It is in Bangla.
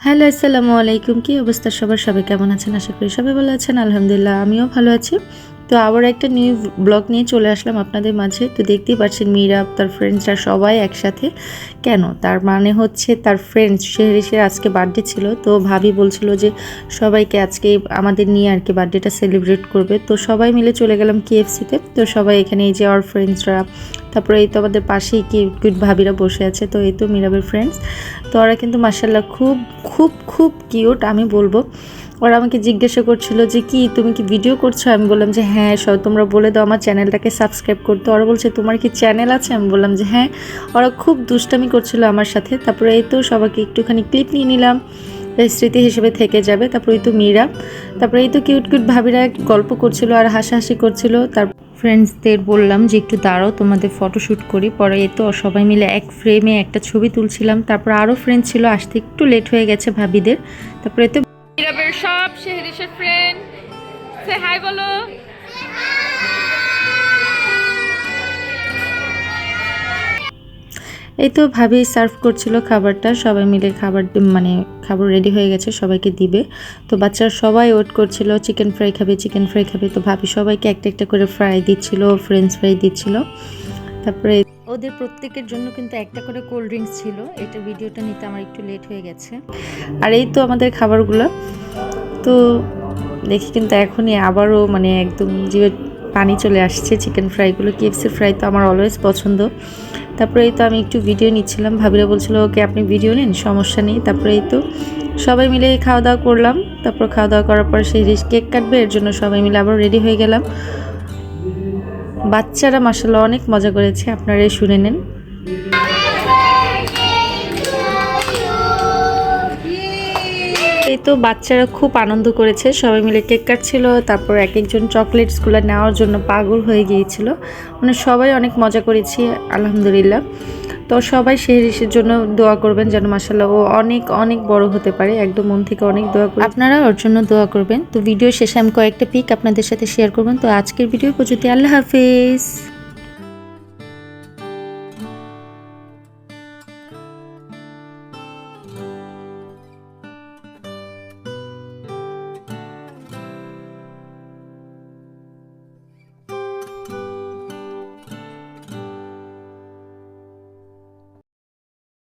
হ্যালো, আসসালামু আলাইকুম। কি অবস্থা সবার? সবাই কেমন আছেন? আশা করি সবাই ভালো আছেন। আলহামদুলিল্লাহ আমিও ভালো আছি। তো আবার একটা নিউ ব্লগ নিয়ে চলে আসলাম আপনাদের মাঝে। তো দেখতেই পাচ্ছেন মীরা, তার ফ্রেন্ডসরা সবাই একসাথে। কেন? তার মানে হচ্ছে তার ফ্রেন্ডস শেহরিশের আজকে বার্থডে ছিল। তো ভাবি বলছিল যে সবাইকে আজকে আমাদের নিয়ে আর কি বার্থডেটা সেলিব্রেট করবে। তো সবাই মিলে চলে গেলাম KFC-তে। তো সবাই এখানে এই যে ওর ফ্রেন্ডসরা, তারপরে এই তো আমাদের পাশেই কিউট কিউট ভাবিরা বসে আছে। তো এই তো মীরাবের ফ্রেন্ডস। তো ওরা কিন্তু মাশাআল্লাহ খুব খুব খুব কিউট আমি বলবো। ওরা আমাকে জিজ্ঞাসা করছিল যে কি তুমি কি ভিডিও করছো? আমি বললাম যে হ্যাঁ, তোমরা বলে দাও আমার চ্যানেলটাকে সাবস্ক্রাইব করতে। ওরা বলছে তোমার কি চ্যানেল আছে? আমি বললাম যে হ্যাঁ। ওরা খুব দুষ্টামি করছিল আমার সাথে। তারপরে এই তো সবাইকে একটুখানি ক্লিপ নিয়ে নিলাম, স্মৃতি হিসেবে থেকে যাবে। তারপরে এই তো মীরা, তারপরে এই তো কিউট কিউট ভাবিরা গল্প করছিল আর হাসাহাসি করছিল। তার ফ্রেন্ডসদের বললাম যে একটু দাঁড়াও, তোমাদের ফটোশ্যুট করি। পরে এই তো সবাই মিলে এক ফ্রেমে একটা ছবি তুলছিলাম। তারপর আরও ফ্রেন্ড ছিল, আসতে একটু লেট হয়ে গেছে ভাবিদের। তারপরে তো মীরাবের সব শেহরিশের ফ্রেন্ড সে হাই বলো। এই তো ভাবি সার্ভ করছিল খাবারটা, সবাই মিলে খাবার রেডি হয়ে গেছে, সবাইকে দিবে। তো বাচ্চারা সবাই ওয়েট করছিল, চিকেন ফ্রাই খাবে চিকেন ফ্রাই খাবে। তো ভাবি সবাইকে একটা একটা করে ফ্রাই দিচ্ছিল, ফ্রেঞ্চ ফ্রাই দিচ্ছিল। তারপরে ওদের প্রত্যেকের জন্য কিন্তু একটা করে কোল্ড ড্রিঙ্কস ছিল। এটা ভিডিওটা নিতে আমার একটু লেট হয়ে গেছে। আর এই তো আমাদের খাবারগুলো তো দেখি কিন্তু এখনই আবারও একদম জিভে পানি চলে আসছে। চিকেন ফ্রাইগুলো, KFC ফ্রাই তো আমার অলওয়েজ পছন্দ। তারপরে এই তো আমি একটু ভিডিও নিচ্ছিলাম, ভাবিরা বলছিল ওকে আপনি ভিডিও নিন, সমস্যা নেই। তারপরে এই তো সবাই মিলে খাওয়া দাওয়া করলাম। তারপর খাওয়া দাওয়া করার পর সেই কেক কাটবে, এর জন্য সবাই মিলে আবার রেডি হয়ে গেলাম। বাচ্চারা মাশাআল্লাহ অনেক মজা করেছে, আপনারাই শুনে নেন। এই তো বাচ্চারা খুব আনন্দ করেছে, সবাই মিলে কেক কাটছিল। তারপর এক একজন চকলেটসগুলো নেওয়ার জন্য পাগল হয়ে গিয়েছিল। সবাই অনেক মজা করেছি আলহামদুলিল্লাহ। তো সবাই শেহরিশের জন্য দোয়া করবেন যেন মাশাআল্লাহ ও অনেক অনেক বড় হতে পারে। একদম মন থেকে অনেক দোয়া করবেন, আপনারা ওর জন্য দোয়া করবেন। তো ভিডিও শেষে আমি কয়েকটা পিক আপনাদের সাথে শেয়ার করবেন। তো আজকের ভিডিও পর্যন্ত, আল্লাহ হাফেজ।